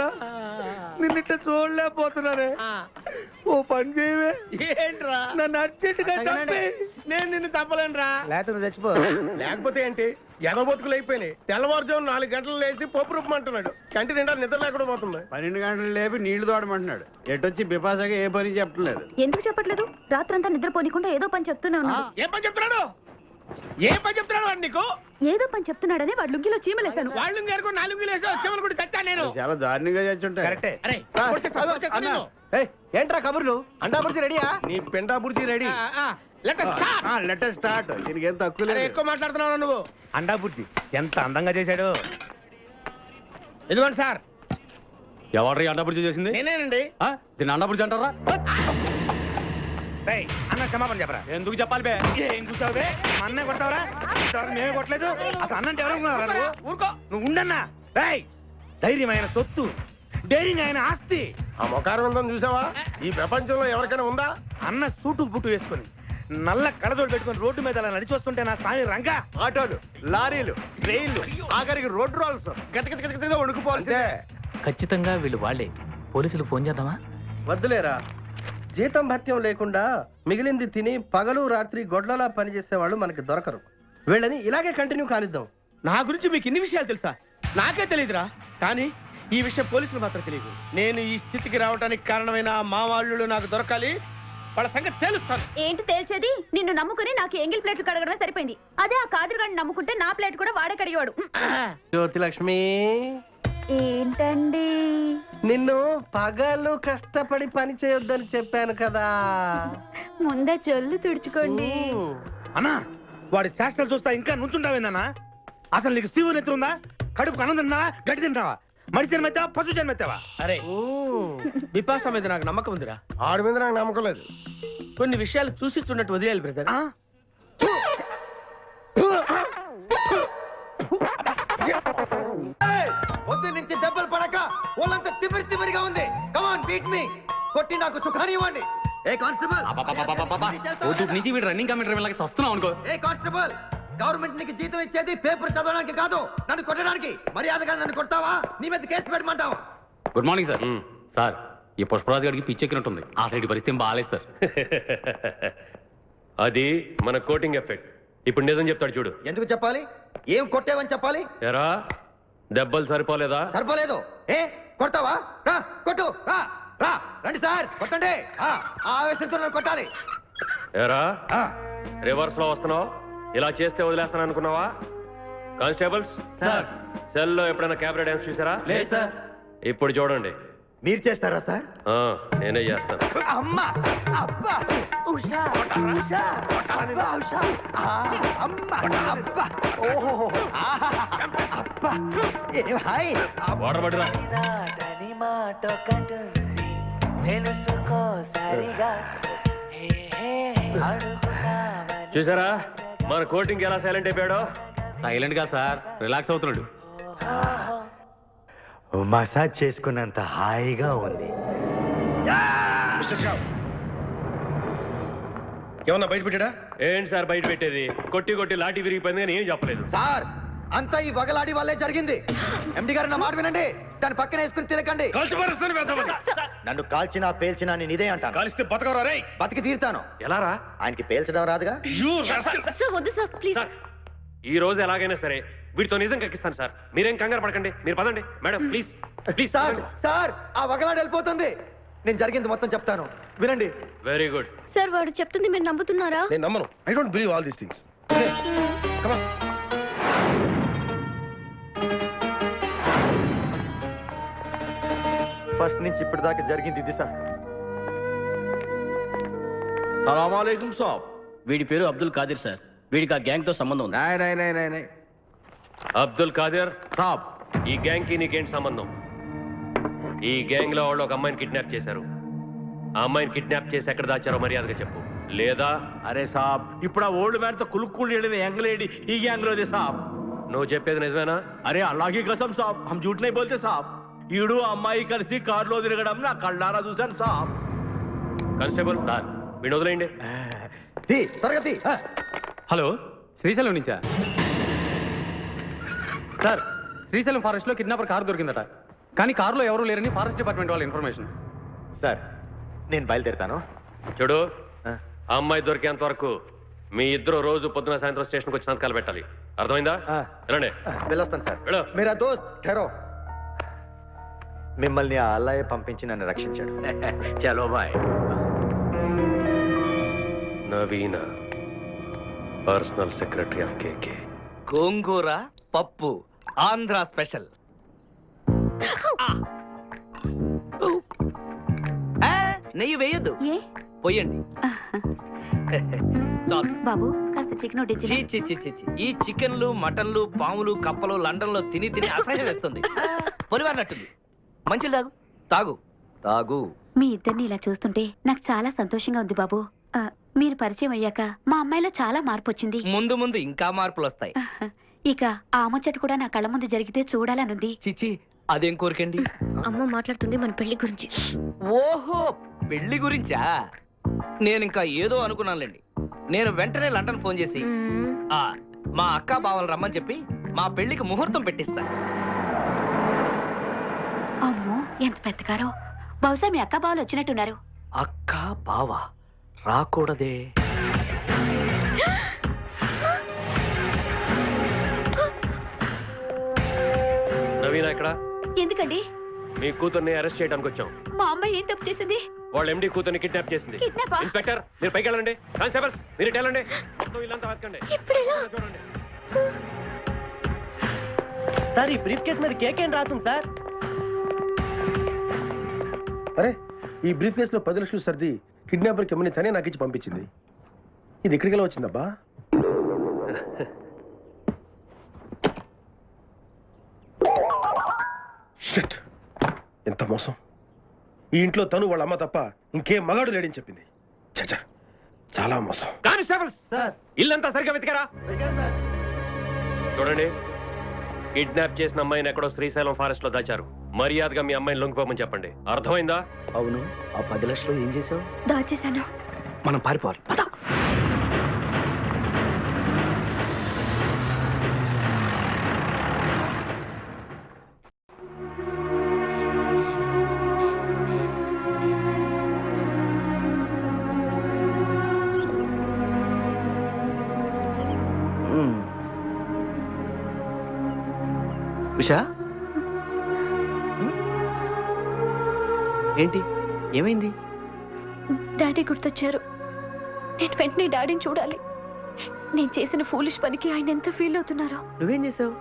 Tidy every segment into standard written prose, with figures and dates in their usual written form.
చెప్తున్నా నిన్నిట్ట చూడలేకపోతున్నానే. ఓ పని చేయవే. ఏంట్రా? నన్ను అర్జెంటుగా చంపే. నేను నిన్ను తప్పలేనురా. లేకపోతే చచ్చిపో. లేకపోతే ఏంటి? ఎదబతుకులు అయిపోయినాయి. తెల్లవారుజాము 4 గంటలు లేచి పప్పు రూపమంటున్నాడు. కంటి నిండా నిద్ర లేకుండా పోతుంది. 12 గంటలు లేపి నీళ్లు తోడమంటున్నాడు. ఎటొచ్చి బిపాసగా ఏ పని చెప్పట్లేదు. ఎందుకు చెప్పట్లేదు? రాత్రంతా నిద్రపోనికుండా ఏదో పని చెప్తూనే ఉన్నాడు. ఏం పని చెప్తున్నాడు? ఏం పని చెప్తున్నాడు వాడు నీకు? ఏదో పని చెప్తున్నాడని వాడు లుంగిలో చీమలేశాను. వాళ్ళు గారు 4 లేసి వచ్చేమని కూడా చచ్చా నేను. చాలా దారుణంగా చచ్చుంటాయి. కరెక్టే. అరే ఏంట్రా కబుర్లు? అండా బుర్జీ రెడీయా? నీ పెండా బుర్జీ రెడీ. Letter start. దీనికి ఏం తక్కువ లేదు. ఎక్కువ మాట్లాడుతున్నావు నువ్వు. అండా బుర్జీ ఎంత అందంగా చేశాడు. ఇదిగోండి సార్. ఎవరు అండబుర్జీ చేసింది? నేనేనండి. దీన్ని అండబుర్జీ అంటారా? అన్న క్షమాపణ చెప్పరా. ఎందుకు చెప్పాలి బే? ఏం కూర్చోవే? అన్నే కొడతావరా? మేమే కొట్టలేదు. అసలు అన్నంటే ఎవరు? ఊరుకో. నువ్వు ఉండన్నా. ధైర్యమైన సొత్తు, డైరింగ్ అయిన ఆస్తి. ఆ మొకారం ఉందని చూసావా? ఈ ప్రపంచంలో ఎవరికైనా ఉందా? అన్న సూటు బుట్టు వేసుకొని నల్ల కళ్ళజోడు పెట్టుకుని రోడ్డు మీద అలా నడిచి వస్తుంటే నా స్వామి రంగా ఆటోలు, లారీలు, ట్రైన్లు, ఆఖరికి రోడ్ రోల్స్ గతగతగతగా వణుకుపోవాల్సిందే. ఖచ్చితంగా వీళ్ళు వాళ్ళే. పోలీసులు ఫోన్ చేద్దామా? వద్దులేరా. జీతం భత్యం లేకుండా మిగిలింది తిని పగలు రాత్రి గొడ్లలా పనిచేసే వాళ్ళు మనకి దొరకరు. వీళ్ళని ఇలాగే కంటిన్యూ కానిద్దాం. నా గురించి మీకు ఇన్ని విషయాలు తెలుసా? నాకే తెలియదురా. కానీ ఈ విషయం పోలీసులు మాత్రం తెలియదు. నేను ఈ స్థితికి రావడానికి కారణమైన మా వాళ్ళు నాకు దొరకాలి. వాళ్ళ సంగతి తేలుస్తాను. ఏంటి తేల్చేది? నిన్ను నమ్ముకుని నాకు ఎంగిల్ ప్లేట్లు కడగడమే సరిపోయింది. అదే ఆ కాదురుగాడిని నమ్ముకుంటే నా ప్లేట్ కూడా వాడే కడిగేవాడు. జ్యోతిలక్ష్మి, ఏంటండి? నిన్ను పగలు కష్టపడి పని చేయొద్దని చెప్పాను కదా. ముందే చొల్లు తుడుచుకోండి. అన్నా వాడి చేష్టలు చూస్తా ఇంకా నుంచుంటావేందన్నా? అసలు నీకు శివుని ఎత్తు ఉందా? కడుపు అన్నం తిన్నావా? గడ్డి తింటావా? మనిషి జన్మెత్తావా? పశు జన్మెత్తావా? అరే బిపాస మీద నాకు నమ్మకం ఉందిరా. ఆడి మీద నాకు నమ్మకం లేదు. కొన్ని విషయాలు చూసి చూడట్టు వదిలేయాలి బ్రదర్. పొద్దు నుంచి దెబ్బలు పడక ఒళ్ళంతా తిమిరి తిమిరిగా ఉంది. కమాన్ బీట్ మీ. కొట్టి నాకు సుఖాన్ని ఇవ్వండి. ఏ కానిస్టేబుల్, నుంచి వీడు రన్నింగ్ కమిటీ వెళ్ళకి వస్తున్నావు అనుకో. ఏ కానిస్టేబుల్, గవర్నమెంట్ నీకు జీతం ఇచ్చేది పేపర్ చదవడానికి కాదు, నన్ను కొట్టడానికి. మర్యాదగా నన్ను కొడతావా? నీ మీద కేసు పెట్టమంటావా? Good morning sir. సార్, ఈ పుష్పరాజు గారికి పిచ్చెక్కినట్టుంది. ఆ సైడ్ పరిస్థితి బాగాలేదు సార్. అది మన కోటింగ్ ఎఫెక్ట్. ఇప్పుడు నిజం చెప్తాడు చూడు. ఎందుకు చెప్పాలి? ఏం కొట్టేవని చెప్పాలి? ఎరా దెబ్బలు సరిపోలేదా? సరిపోలేదు. ఏ కొడతావా? రా కొట్టు. రా రా రండి సార్, కొట్టండి. ఆవేశంతో నన్ను కొట్టాలి. ఎరా రివర్స్ లో వస్తున్నావు? ఇలా చేస్తే వదిలేస్తాను అనుకున్నావా? కానిస్టేబుల్స్ సార్, సెల్లో ఎప్పుడైనా క్యాబరే డాన్స్ చూసారా? లేదు సార్. ఇప్పుడు చూడండి. మీరు చేస్తారా సార్? నేనే చేస్తాను. అమ్మా అబ్బా ఉషా ఉషా అబ్బా ఉషా అమ్మా అబ్బా ఓహో అబ్బా ఏ హాయ్ వాడబడిరా. చూసారా మన కోటింగ్ ఎలా సైలెంట్ అయిపోయాడో? సైలెంట్ గా సార్, రిలాక్స్ అవుతున్నాడు. మసాజ్ చేసుకున్నంత హాయిగా ఉంది. ఏమన్నా బయట పెట్టాడా? ఏంటి సార్ బయట పెట్టేది? కొట్టి కొట్టి లాఠీ విరిగిపోయింది కానీ ఏం చెప్పలేదు సార్. అంతా ఈ వగలాడి వల్లే జరిగింది. ఎండి గారు నా మాట వినండి. దాని పక్కన వేసుకుని తినకండి. నన్ను కాల్చినా పేల్చినా నేను ఇదే అంటాను. కాలిస్తే బతకరా రే? బతికి తీరుతాను. ఎలా రా? ఆయనకి పేల్చడం రాదుగా. ఈ రోజు ఎలాగైనా సరే వీటితో నిజం కక్కిస్తాను సార్. మీరేం కంగారు పడకండి. మీరు పదండి madam, please please. Sir sir, ఆ వగలాడి వెళ్ళిపోతుంది. నేను జరిగింది మొత్తం చెప్తాను, వినండి. Very good. సార్, వాడు చెప్తుంది మీరు నమ్ముతున్నారా? నేను నమ్మను. I don't believe all these things. First నుంచి ఇప్పటిదాకా జరిగింది ఇది సార్. సలామలేకుం సాబ్. వీడి పేరు అబ్దుల్ ఖాదిర్ సార్. వీడికి ఆ గ్యాంగ్ తో సంబంధం ఉంది. నాయ్ అబ్దుల్ ఖాదర్ సాబ్, ఈ గ్యాంగ్ కి నీకేంటి సంబంధం? ఈ గ్యాంగ్ లో వాళ్ళు ఒక అమ్మాయిని కిడ్నాప్ చేశారు. ఆ అమ్మాయిని కిడ్నాప్ చేసి ఎక్కడ దాచారో మర్యాదగా చెప్పు, లేదా అరే సాబ్, ఇప్పుడు ఆ ఓల్డ్ మ్యాన్ తో కులుక్కులు ఎంగలేడి ఈ గ్యాంగ్ లోదే సాబ్. నువ్వు చెప్పేది నిజమేనా? అరే అల్లాహ్ కి కసమ్ సాబ్, హమ్ झूठ नहीं बोलते సాబ్. ఈడు అమ్మాయి కలిసి కారులో తిరగడం నా కళ్ళారా చూశాను సాబ్. కానిస్టేబుల్ సార్, వీడు వదిలేయండి. తరగతి. హలో, శ్రీశైలం నుంచా? సార్, శ్రీశైలం ఫారెస్ట్ లో కిడ్నాపర్ కారు దొరికిందట. కానీ కారులో ఎవరు లేరని ఫారెస్ట్ డిపార్ట్మెంట్ వాళ్ళ ఇన్ఫర్మేషన్. సార్ నేను బయలుదేరుతాను. చూడు, ఆ, ఆ అమ్మాయి దొరికేంత వరకు మీ ఇద్దరు రోజు పొద్దున సాయంత్రం స్టేషన్కి వచ్చి సంతకాలు పెట్టాలి. అర్థమైందా? ఆ. రండి. వెళ్ళొస్తాను సార్. వెళ్ళు. మీరా దోస్త్ ఠెరో. మిమ్మల్ని ఆ అల్లాయే పంపించి నన్ను రక్షించాడు. చలో boy. Naveena, personal secretary of KK. గోంగూర పప్పు ఆంధ్ర స్పెషల్. నెయ్యి వేయొద్దు, ఏ పోయండి. చాలు. బాబు కాస్త చికెన్ ఒకటి చీ, చీ, చీ, చీ, చీ. ఈ చికెన్లు మటన్లు పాములు కప్పలు లండన్ లో తిని తిని అసహ్యం వేస్తుంది. పొలివారినట్టుంది. మంచిలు తాగు తాగు తాగు. మీ ఇద్దరిని ఇలా చూస్తుంటే నాకు చాలా సంతోషంగా ఉంది బాబు. మీరు పరిచయం అయ్యాక మా అమ్మాయిలో చాలా మార్పు వచ్చింది. ముందు ముందు ఇంకా మార్పులు వస్తాయి. ఇక ఆ ముచ్చట కూడా నా కళ్ళ ముందు జరిగితే చూడాలనుంది. చిచి, అదేం కోరికండి? అమ్మ మాట్లాడుతుంది మన పెళ్లి గురించి. ఓహో, పెళ్లి గురించా? నేను ఇంకా ఏదో అనుకున్నానులేండి. నేను వెంటనే లండన్ ఫోన్ చేసి మా అక్క బావలు రమ్మని చెప్పి మా పెళ్లికి ముహూర్తం పెట్టిస్తా. అమ్మో ఎంత పెద్దగారో. బహుశా మీ అక్క బావలు వచ్చినట్టున్నారు. అక్క బావ రాకూడదే. నవీన ఎక్కడ? ఎందుకండి? మీ కూతుర్ని అరెస్ట్ చేయడానికి వచ్చాం. మా అమ్మాయి ఏం తప్పు చేసింది? వాళ్ళ ఎండి కూతుర్ని కిడ్నాప్ చేసింది. కిడ్నాపా? ఇన్స్పెక్టర్, మీరు పైకి వెళ్ళండి. కానిస్టేబుల్స్, మీరు ఇటు వెళ్ళండి. మొత్తం ఇల్లంతా వెతకండి. ఇప్పుడెలా? చూడండి. సార్ ఈ బ్రీఫ్ కేస్ మరి కేకేం రాస్తుంది సార్? అరే ఈ బ్రీఫ్ కేస్ లో 10 లక్షలు సర్ది కిడ్నాపర్ కిమ్మని తనే నాకు ఇచ్చి పంపించింది. ఇది ఎక్కడికి వచ్చిందబ్బా? షిట్, ఎంత మోసం. ఈ ఇంట్లో తను వాళ్ళ అమ్మ తప్ప ఇంకేం మగాడు లేడని చెప్పింది. చచ్చా, చాలా మోసం. కానిస్టేబుల్స్, ఇల్లంతా సరిగ్గా వెతికారా? చూడండి, కిడ్నాప్ చేసిన అమ్మాయిని ఎక్కడో శ్రీశైలం ఫారెస్ట్ లో దాచారు. మర్యాదగా మీ అమ్మాయిని లొంగిపోమని చెప్పండి. అర్థమైందా? అవును, ఆ 10 లక్షలు ఏం చేసావు? దాచేశాను. మనం పారిపోవాలి. ఉషా, ఏంటి ఏమైంది? డాడీ గుర్తొచ్చారు. నేను వెంటనే డాడీని చూడాలి. నేను చేసిన ఫూలిష్ పనికి ఆయన ఎంత ఫీల్ అవుతున్నారో. నువ్వేం చేసావు?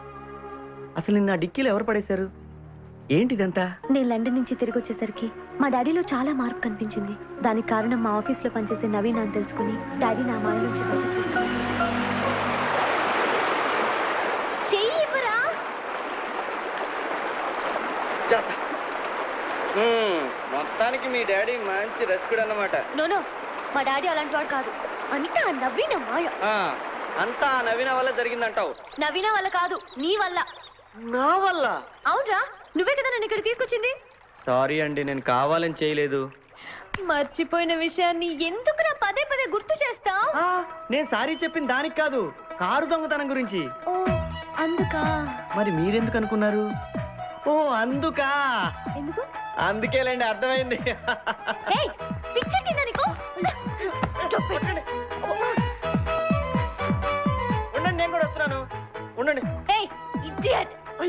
అసలు నిన్న డిక్కీలో ఎవరు పడేశారు? ఏంటిదంతా? నేను లండన్ నుంచి తిరిగి వచ్చేసరికి మా డాడీలో చాలా మార్పు కనిపించింది. దానికి కారణం మా ఆఫీస్ లో పనిచేసే నవీన్ అని తెలుసుకుని డాడీ నా మాయ నుంచి మొత్తానికి మీ డాడీ మంచి రసికుడు అన్నమాట. నో, మా డాడీ అలాంటి వాడు కాదు. అంతా నవీన మాయ. అంతా నవీన వల్ల జరిగిందంటావు? నవీన వల్ల కాదు, నీ వల్ల. నా వల్ల? అవునరా, నువ్వే కదా నన్ను ఇక్కడ తీసుకొచ్చింది. సారీ అండి, నేను కావాలని చేయలేదు. మర్చిపోయిన విషయాన్ని ఎందుకు నా పదే పదే గుర్తు చేస్తావు? నేను సారీ చెప్పింది దానికి కాదు, కారు దొంగతనం గురించి. ఓ అందుకా? మరి మీరెందుకు అనుకున్నారు? ఓ అందుకా? ఎందుకు? అందుకేలేండి, అర్థమైంది. పిచ్చెక్కిందా నీకు? ఉండండి, నేను కూడా వస్తున్నాను. ఉండండి.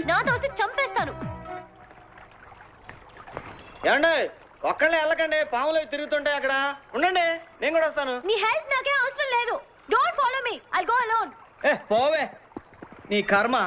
నా దోశ చంపేస్తాను. ఏమండి, ఒక్కళ్ళే వెళ్ళకండి, పాములు తిరుగుతుంటాయి అక్కడ. ఉండండి, నేను కూడా వస్తాను. నీ హెల్ప్ నాకే అవసరం లేదు. Don't follow me, I go alone. పోవే, నీ కర్మ.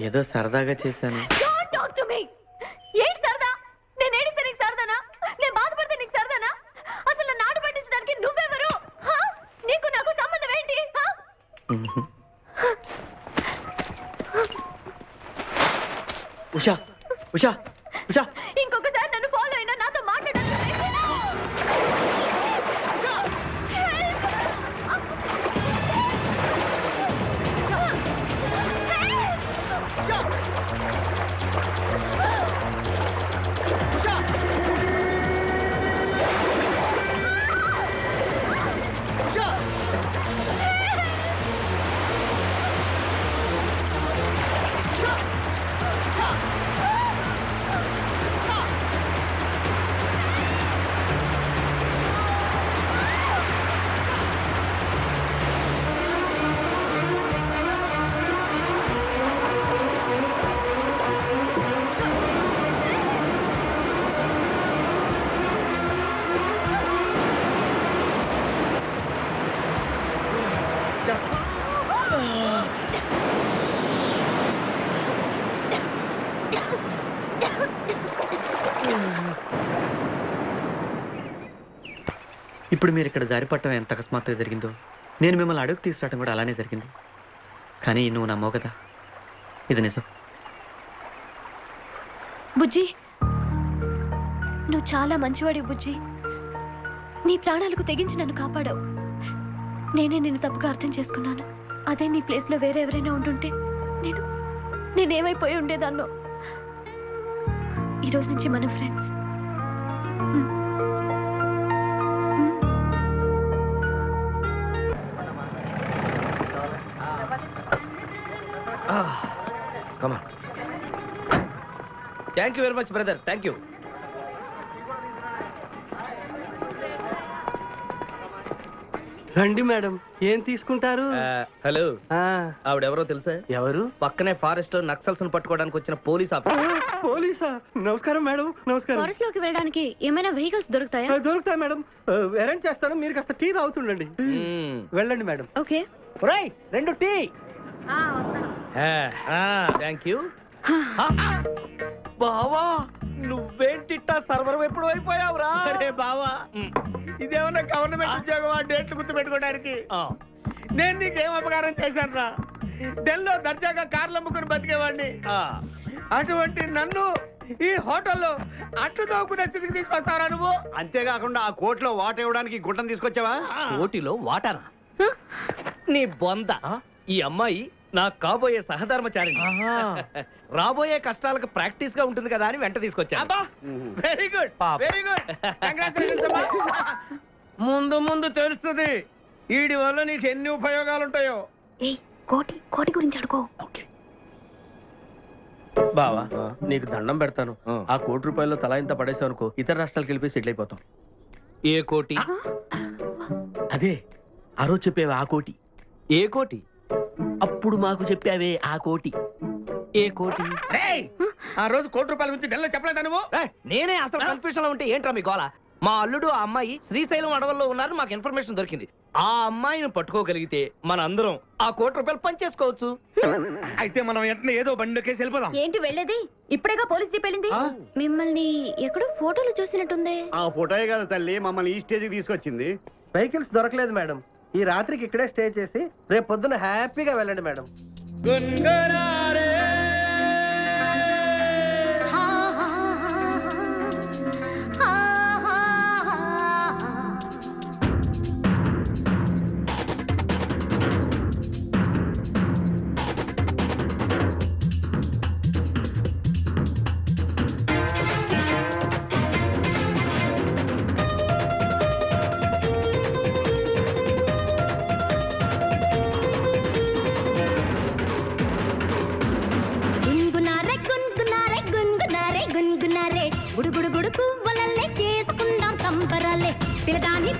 ఏదో సరదాగా చేశాను. ఏంటి సరదా? నేను ఏడిస్తే నీకు సరదానా? నేను బాధపడితే నీకు సరదానా? అసలు నాటు పట్టించడానికి నువ్వెవరు? ఉషా ఉషా ఉషా ఇంకొకసారి నన్ను ఫాలో అయినా నాతో ఇప్పుడు మీరు ఇక్కడ జారిపట్టడం ఎంత అకస్మాత్తుగా జరిగిందో నేను మిమ్మల్ని అడుగు తీసుకురావడం కూడా అలానే జరిగింది. కానీ నువ్వు నమ్మవు కదా, ఇది నిజం. బుజ్జి, నువ్వు చాలా మంచివాడివి బుజ్జి. నీ ప్రాణాలకు తెగించి నన్ను కాపాడావు. నేనే నిన్ను తప్పుగా అర్థం చేసుకున్నాను. అదే నీ ప్లేస్లో వేరే ఎవరైనా ఉంటుంటే నేనేమైపోయి ఉండేదాన్నో. ఈరోజు నుంచి మన friends. Thank you very much brother, thank you. రండి మేడం, ఏం తీసుకుంటారు? హలో, ఆవిడెవరో తెలుసా? ఎవరు? పక్కనే ఫారెస్ట్ లో నక్సల్స్ పట్టుకోవడానికి వచ్చిన పోలీస్ ఆఫీసర్. పోలీసా? నమస్కారం మేడం. నమస్కారం. ఫారెస్ట్ లోకి వెళ్ళడానికి ఏమైనా వెహికల్స్ దొరుకుతాయా? దొరుకుతాయి మేడం, అరేంజ్ చేస్తాను. మీరు కాస్త టీ తాగుతుండండి. వెళ్ళండి madam. Okay. Right, 2 tea. Thank you. బావా, నువ్వేంటిట్టా సర్వర్ ఎప్పుడు అయిపోయావురా? అరే బావా, ఇదేమన్నా గవర్నమెంట్ ఉద్యోగం? ఆ డేట్లు గుర్తు పెట్టుకోవడానికి నేను నీకేం అపకారం చేశాను రా? ఢిల్లీలో దర్జాగా కార్లు అమ్ముకుని బతికేవాడిని. అటువంటి నన్ను ఈ హోటల్లో అట్లు తోకునే స్థితికి తీసుకొస్తారా నువ్వు? అంతేకాకుండా ఆ కోర్టులో వాట ఇవ్వడానికి గుట్టం తీసుకొచ్చావా? కోటిలో వాటానా? నీ బొంద. ఈ అమ్మాయి నా కాబోయే సహధర్మచారి. రాబోయే కష్టాలకు ప్రాక్టీస్ గా ఉంటుంది కదా అని వెంట తీసుకొచ్చా. Very good, very good. ముందు ముందు తెలుస్తుంది వీడి వల్ల నీకు ఎన్ని ఉపయోగాలు ఉంటాయో. కోటి గురించి అడుకో. బావా, నీకు దండం పెడతాను. ఆ ₹1,00,00,000 తలా ఇంత పడేసావు అనుకో, ఇతర రాష్ట్రాలకు వెళ్ళిపోయి సెటిల్ అయిపోతాం. ఏ కోటి? అదే ఆ రోజు చెప్పేవే ఆ కోటి. ఏ కోటి? అప్పుడు మాకు చెప్పావే ఆ కోటి. ఏ కోటి? ఆ రోజు ₹1,00,00,000 గురించి ఢిల్లీలో చెప్పలేదా నువ్వు? నేనే అసలు కన్ఫ్యూజన్ లో ఉంటే ఏంట్రా మీ గోల? మా అల్లుడు ఆ అమ్మాయి శ్రీశైలం అడవుల్లో ఉన్నారు, మాకు ఇన్ఫర్మేషన్ దొరికింది. ఆ అమ్మాయిని పట్టుకోగలిగితే మన అందరం ఆ ₹1,00,00,000 పంచేసుకోవచ్చు. అయితే మనం వెంటనే ఏదో బండికేసి వెళ్ళిపోదాం. ఏంటి వెళ్ళేది? ఇప్పుడేగా పోలీస్ జీప్ వెళ్ళింది. మిమ్మల్ని ఎక్కడో ఫోటోలు చూసినట్టుంది. ఆ ఫోటోయే కదా తల్లి మమ్మల్ని ఈ స్టేజ్కి తీసుకొచ్చింది. వెహికల్స్ దొరకలేదు మేడం. ఈ రాత్రికి ఇక్కడే స్టే చేసి రేపు పొద్దున హ్యాపీగా వెళ్ళండి మేడం. గుడుగుడు గుడుకు వలల్లే చేసుకుందాం సంబరాలే పిలగాని